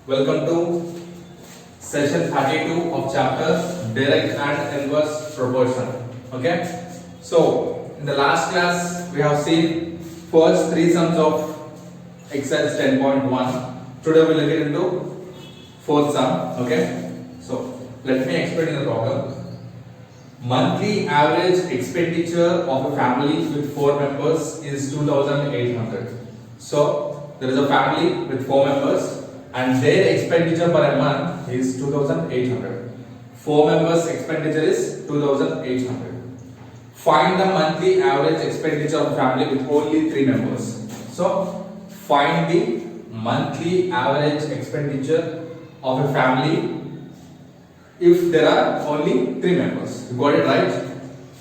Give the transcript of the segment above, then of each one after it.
Welcome to session 32 of chapter direct and inverse proportion. Okay, so in the last class we have seen first three sums of exercise 10.1. Today we will get into fourth sum. Okay, so let me explain the problem. Monthly average expenditure of a family with 4 members is 2,800. So there is a family with 4 members and their expenditure per month is 2,800. 4 members expenditure is 2,800. Find the monthly average expenditure of a family with only 3 members. So find the monthly average expenditure of a family if there are only 3 members. You got it right?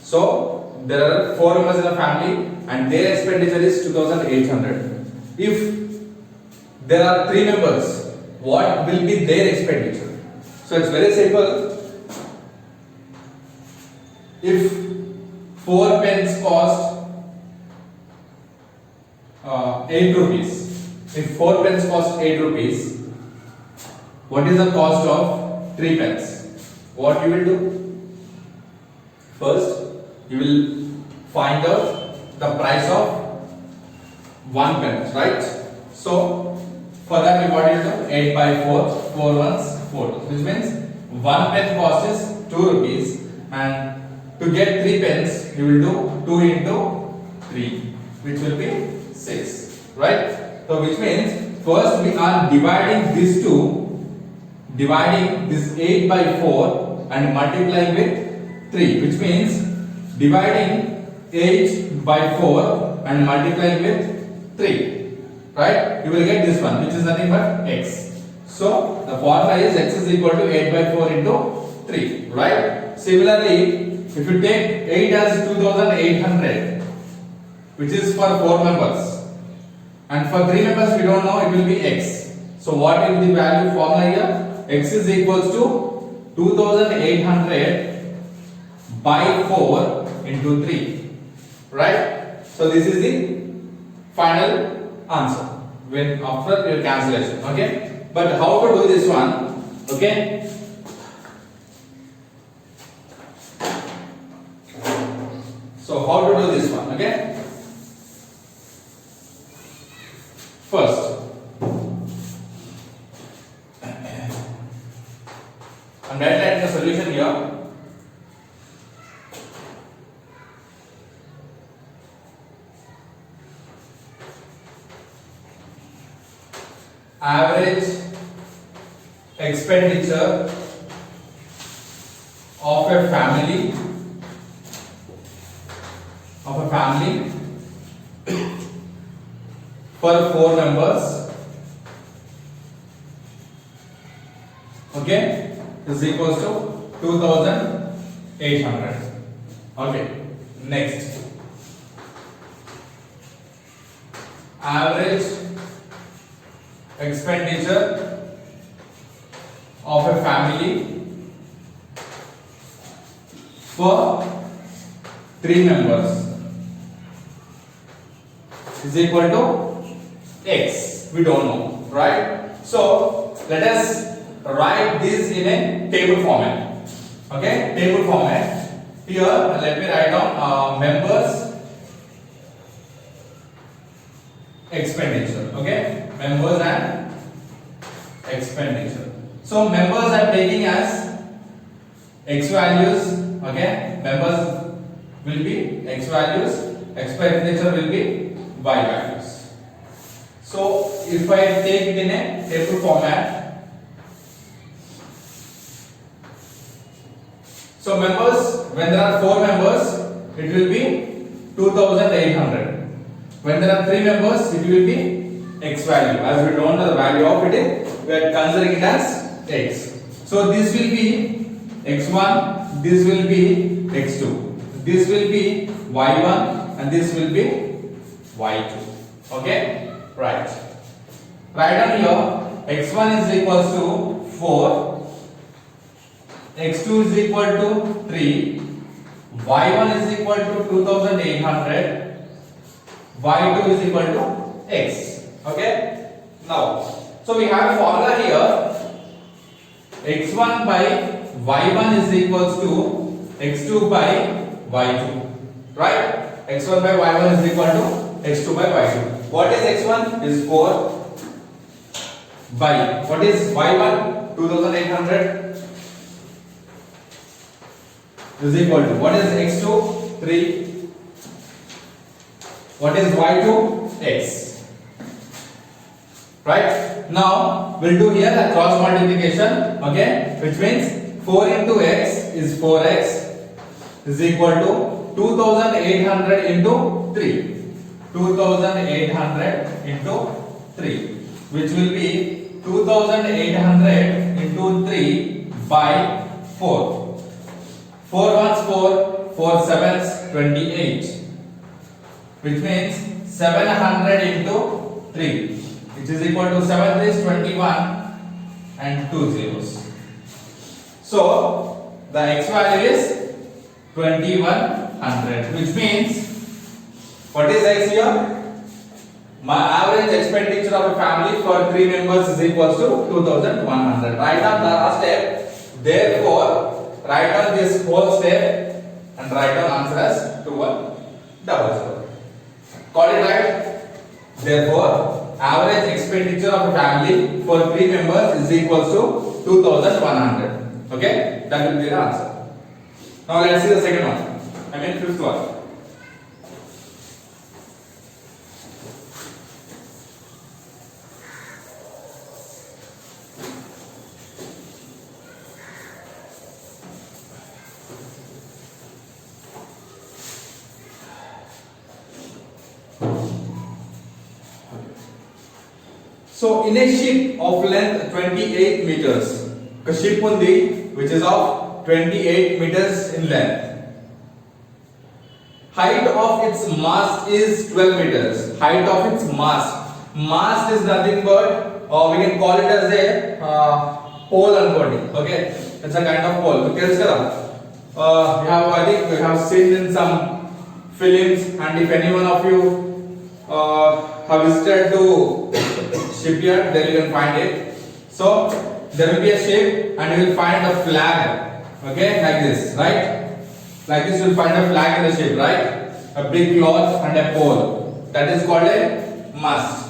So there are 4 members in a family and their expenditure is 2,800. If there are 3 members, what will be their expenditure? So it's very simple. If 4 pence cost 8 rupees, if 4 pence cost 8 rupees, what is the cost of 3 pence? What you will do? First, you will find out the price of 1 pence, right? So, for that you what you do? 8 by 4, 4 ones, 4. Which means 1 pence cost is 2 rupees and to get 3 pence, you will do 2 into 3, which will be 6, right? So, which means first we are dividing this 8 by 4 and multiplying with 3, which means dividing 8 by 4 and multiplying with 3, right? You will get this one, which is nothing but x. So the formula is x is equal to 8 by 4 into 3, right? Similarly, if you take 8 as 2,800, which is for 4 members, and for 3 members we don't know, it will be x. So what is the value formula here? X is equals to 2,800 by 4 into 3, right? So this is the final answer when after your cancellation. Okay, but how to do this one? Okay, so how to do this one? Okay, first I'm writing the solution here. Average expenditure of a family for 4 members, okay, is equals to 2,800. Okay, next, average expenditure of a family for 3 members is equal to x. We don't know, right? So let us write this in a table format. Okay, table format. Here let me write down members expenditure. Okay, members and expenditure. So members are taking as x values. Okay, members will be x values, expenditure will be y values. So if I take it in a table format, so members, when there are 4 members, it will be 2,800. When there are 3 members, it will be x value. As we don't know the value of it, we are considering it as x. So this will be x1, this will be x2, this will be y1, and this will be y2. Okay, right. Write down here x1 is equals to 4, x2 is equal to 3, y1 is equal to 2,800, y2 is equal to x. Okay, now So we have a formula here. x1 by y1 is equals to x2 by y2, right? x1 by y1 is equal to x2 by y2. What is x1? Is 4 by what is y1? 2800 is equal to what is x2? 3. What is y2? X. Right? Now we'll do here a cross multiplication, okay, which means 4 into x is 4x is equal to 2800 into 3. 2800 into 3, which will be 2800 into 3 by 4. 4 ones 4, 4 sevens 28, which means 700 into 3, which is equal to 7 is 21 and 2 zeros. So the x value is 2100, which means what is x here? My average expenditure of a family for 3 members is equals to 2100. Write down the last step. Therefore, write down this whole step and write down answer as 2100. Got it right? Therefore, average expenditure of a family for 3 members is equals to 2100. Okay? That will be the answer. Now let's see the second one. I mean fifth one. So in a ship of length 28 meters, a ship undi which is of 28 meters in length. Height of its mast is 12 meters. Height of its mast. Mast is nothing but, we can call it as a pole and body. Okay, it's a kind of pole. Okay, I think we have seen in some films, and if any one of you have visited to shipyard, there you can find it. So there will be a ship and you will find a flag, okay, like this, right? Like this you will find a flag in the ship, right? A big cloth and a pole. That is called a mast.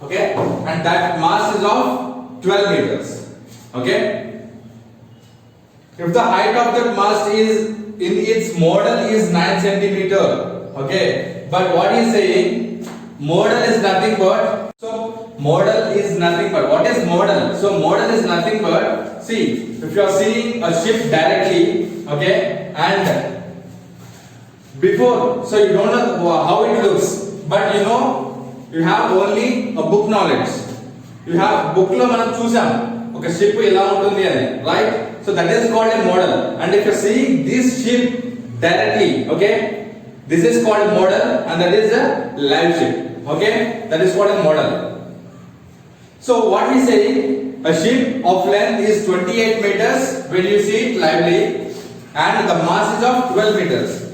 Okay, and that mast is of 12 meters. Okay, if the height of that mast is in its model is 9 centimeter, okay, but what he is saying, model is nothing but, so model is nothing but, what is model? So model is nothing but, see, if you are seeing a ship directly, okay, and before, so you don't know how it looks, but you know, you have only a book knowledge. You have book lo manam chusam oka ship ela untundi ani, right? So that is called a model. And if you are seeing this ship directly, okay, this is called model, and that is a live ship. Okay, that is called a model. So what we say, a ship of length is 28 meters when you see it lively, and the mass is of 12 meters.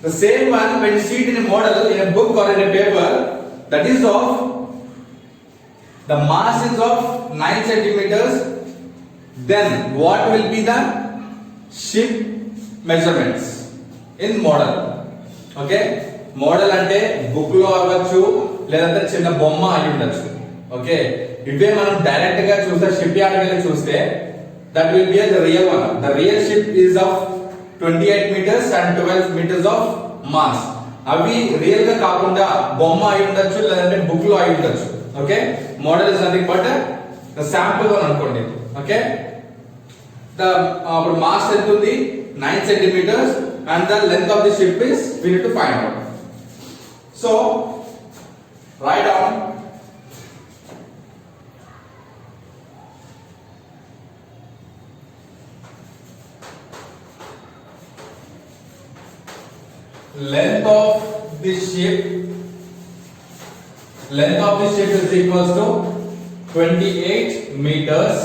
The same one when you see it in a model, in a book or in a paper, that is of, the mass is of 9 centimeters. Then what will be the ship measurements in model? Okay, model అంటే book లో అవ్వచ్చు లేదంటే చిన్న బొమ్మ అయి ఉండొచ్చు. Okay, ఇవే మనం డైరెక్ట్ గా చూస్తే షిప్ యార్డ్ వెళ్ళి చూస్తే that will be the real one. The real ship is of 28 meters and 12 meters of mass. అవి రియల్ గా కాకుండా బొమ్మ అయి ఉండొచ్చు లేదంటే బుక్ లో అయి ఉండొచ్చు. Okay, model is nothing but the sample one అనుకోండి. ఓకే, ద అప్పుడు మాస్ ఎంత ఉంది, 9 centimeters, and the length of the ship is we need to find out. So write down length of the ship is equals to 28 meters.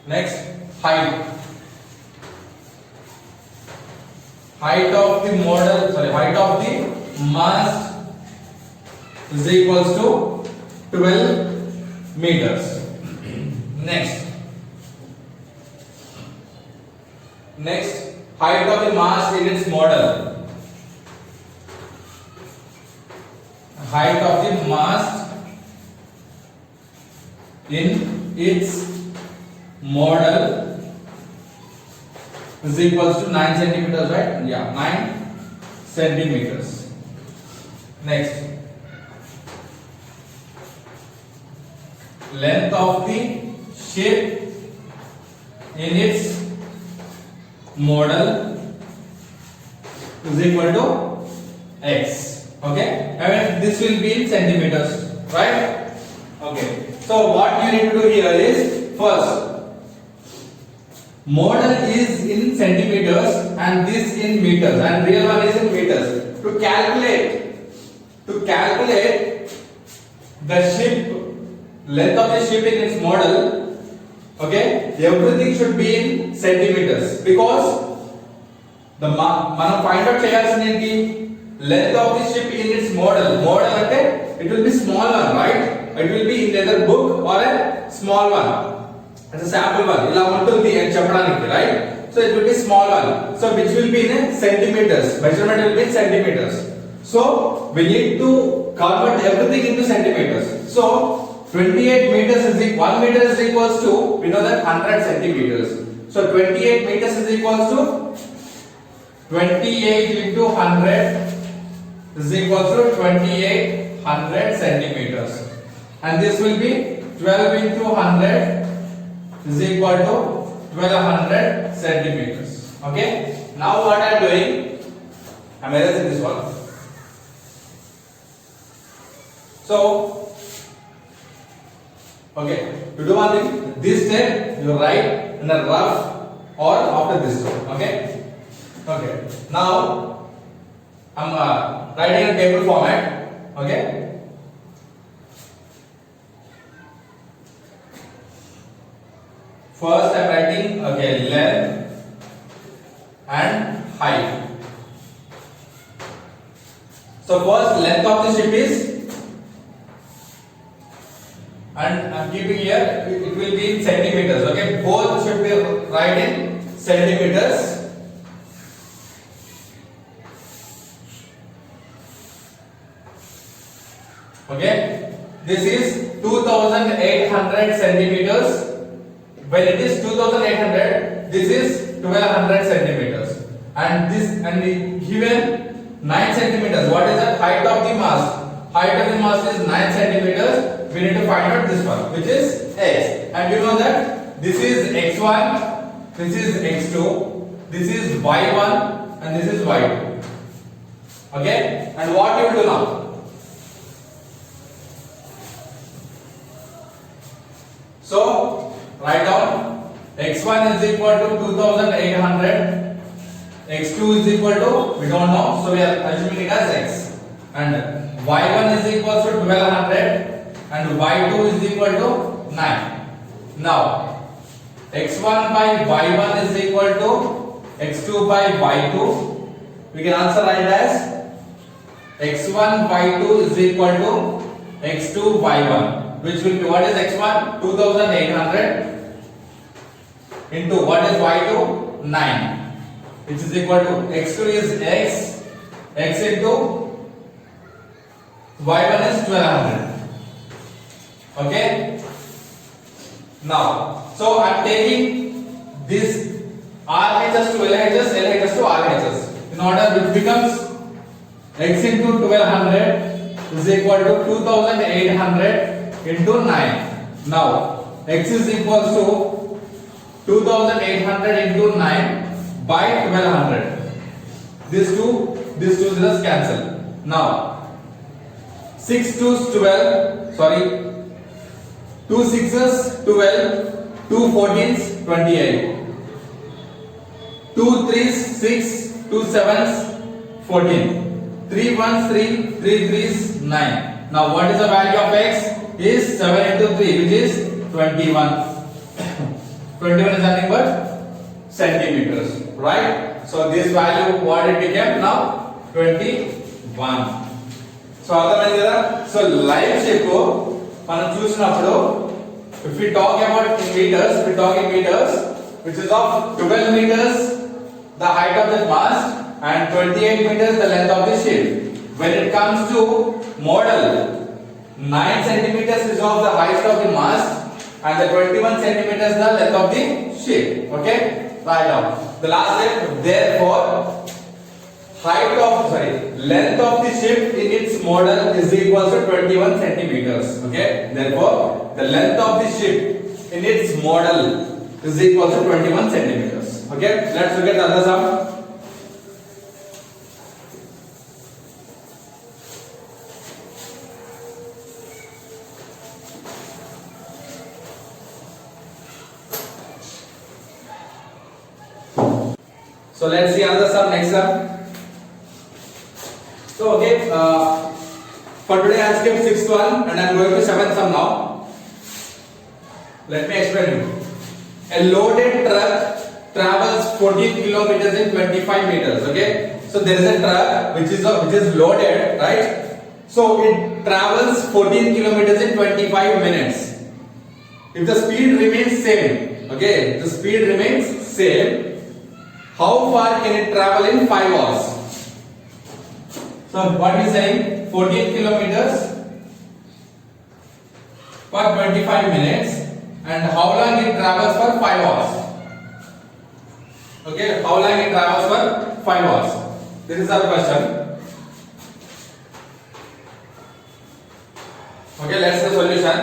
Next, height of the model, height of the mast is equals to 12 meters. Next, height of the mast in its model. Height of the mast in its model is equals to 9 centimeters, right? Yeah, 9 centimeters. Next, length of the ship in its model is equal to x. Okay, and this will be in centimeters, right? Okay, so what you need to do here is, first, model is in centimeters and this in meters, and real one is in meters. To calculate the ship, length of the ship in its model, okay, everything should be in centimeters, because the మనం find out చేయాల్సింది ఏంటి, length of the ship in its model అంటే it will be small one, right? It will be in either book or a small one as a sample one, ఇలా ఉంటుంది అని చెప్పడానికి, right? So it will be small one, so which will be in centimeters, measurement will be in centimeters. So we need to convert everything into centimeters. So 28 meters is 1 meter is equals to, we know that 100 centimeters. So 28 meters is equals to 28 into 100 is equals to 2800 centimeters, and this will be 12 into 100 is equal to 1200 centimeters. Okay, now what I am doing, I am erasing this one. So okay, to do one thing, this step you write in a rough or after this step. Okay, okay, now I'm writing in table format. Okay, first I'm writing, okay, length and height. So first length of the ship is, and I'm keeping here, it will be in centimeters. Okay, both should be right in centimeters. Okay, this is 2800 centimeters. When it is 2800, this is 1200 centimeters, and this, and given 9 centimeters, what is the height of the mast? Height of the mast is 9 centimeters. We need to find out this one, which is x, and you know that this is x1, this is x2, this is y1, and this is y2. Okay, and what you will do now? So write down x1 is equal to 2800, x2 is equal to, we don't know, so we are assuming it as x, and y1 is equal to 1200, and y2 is equal to 9. Now x1 by y1 is equal to x2 by y2. We can answer write as x1 y2 is equal to x2 y1, which will be, what is x1? 2800 into what is y2? 9, which is equal to x2 is x into y1 is 1200. Okay, now so I'm taking this RHS to LHS, LHS to RHS, in order which becomes x into 1200 is equal to 2800 into 9. Now x is equals to 2800 into 9 by 1200. These two zeros cancel. Now 6 2's 12, sorry, 2 6's 12, 2 14's 28, 2 3's 6, 2 7's 14, 3 1's 3, 3 3's 9. Now what is the value of x? Is 7 into 3, which is 21. 21 is nothing but centimeters, right? So this value, what it became now? 21. So అర్థమైంది కదా. So live ship మనం చూసినప్పుడు if we talk about in meters, we talk in meters, which is of 12 meters the height of the mast and 28 meters the length of the ship. When it comes to model, 9 centimeters is of the height of the mast and the 21 centimeters the length of the ship. Okay, right now the last step. Therefore length of the ship in its model is equal to 21 centimeters. Okay, therefore the length of the ship in its model is equal to 21 centimeters. Okay, let's look at the other sum. So let's see another sum, next sum. So okay, for today I skipped sixth one and I am going to seventh sum now. Let me explain you. A loaded truck travels 14 kilometers in 25 meters. Okay, so there is a truck which is loaded, right? So it travels 14 kilometers in 25 minutes. If the speed remains same, okay, if the speed remains same, how far can it travel in 5 hours? So what is saying? 14 kilometers for 25 minutes, and how long it travels for 5 hours? Okay, how long it travels for 5 hours? This is our question. Okay, let's see the solution.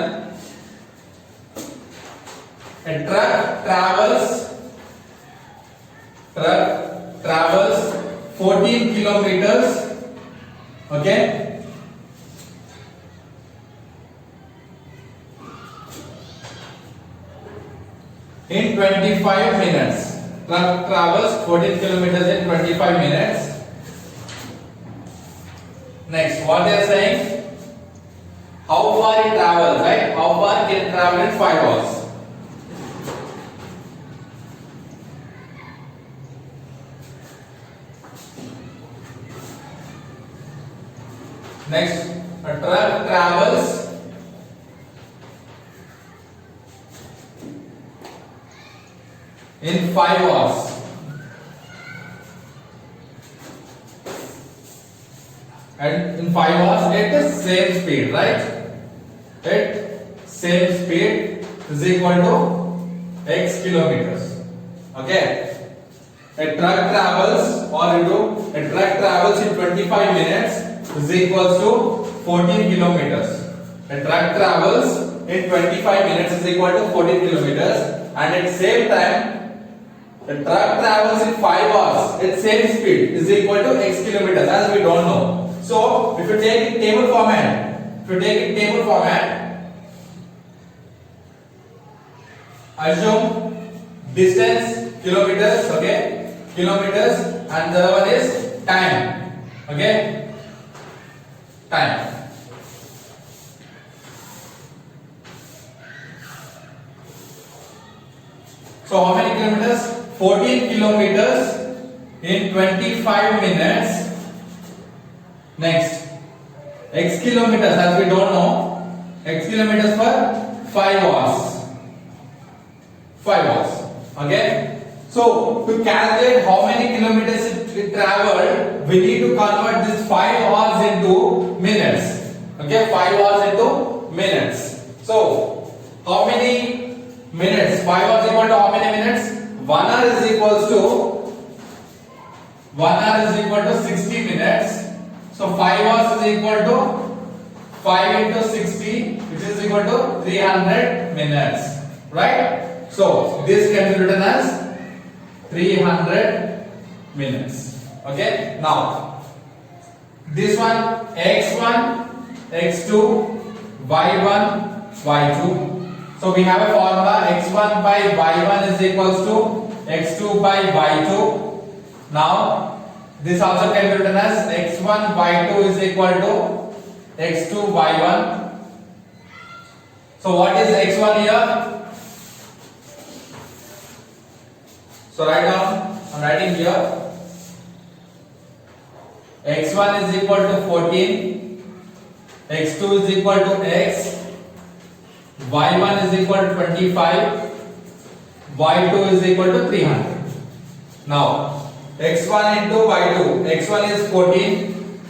A truck travels 14 kilometers, okay, in 25 minutes. Truck travels 14 kilometers in 25 minutes. Next, what they are saying? How far it travels, right? How far can it travel in 5 hours? Next, a truck travels in 5 hours. And in 5 hours at the same speed, right? At same speed is equal to x kilometers. Okay. A truck travels in 25 minutes is equals to 14 kilometers. A truck travels in 25 minutes is equal to 14 kilometers, and at same time the truck travels in 5 hours at same speed is equal to x kilometers, as we don't know. So if you take in table format, assume distance kilometers, okay, kilometers, and the other one is time, okay, time. So how many kilometers? 14 kilometers in 25 minutes. Next, x kilometers, as we don't know, x kilometers for 5 hours. 5 hours. Okay. So to calculate how many kilometers it traveled, we need to convert this 5 hours into minutes. Okay, 5 hours into minutes. So how many minutes? 5 hours equal to how many minutes? 1 hour is equal to 60 minutes. So 5 hours is equal to 5 into 60, which is equal to 300 minutes, right? So this can be written as 300 minutes. Okay, now this one x1, x2, y1, y2. So we have a formula, x1 by y1 is equals to x2 by y2. Now this also can be written as x1 y2 is equal to x2 y1. So what is x1 here? So write down, I'm writing here, x1 is equal to 14 x2 is equal to x, y1 is equal to 25, y2 is equal to 300. Now x1 into y2, x1 is 14,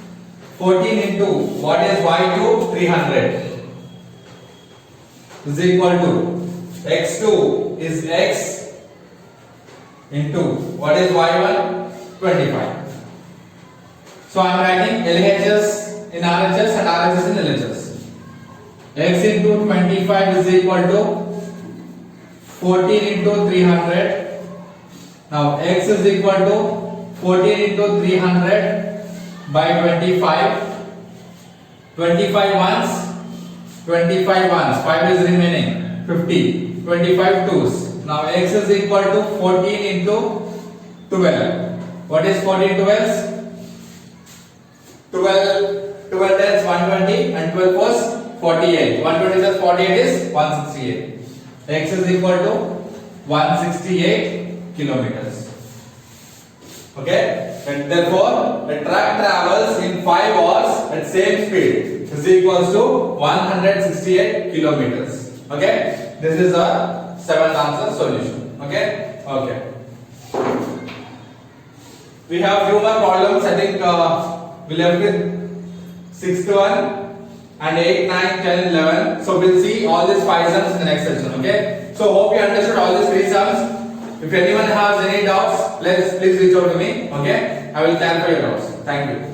14 into what is y2, 300 is equal to x2 is x into what is y1, 25. So I am writing LHS in RHS and RHS in LHS. X into 25 is equal to 14 into 300. Now x is equal to 14 into 300 by 25. 25 ones, 25 ones, 5 is remaining, 50. 25 twos. Now x is equal to 14 into 12. What is 14 twelves? 12 tens 120 and 12 fours 48. 120 plus 48 is 168. X is equal to 168 kilometers. Okay, and therefore the track travels in 5 hours at same speed is equals to 168 kilometers. Okay, this is our 7th answer solution. Okay, okay. We have few more problems. I think we left with 6th one and 8, 9, 10, 11. So we'll see all these 5 sums in the next session. Okay. So hope you understood all these 3 sums. If anyone has any doubts, please reach out to me. Okay, I will clarify your doubts. Thank you.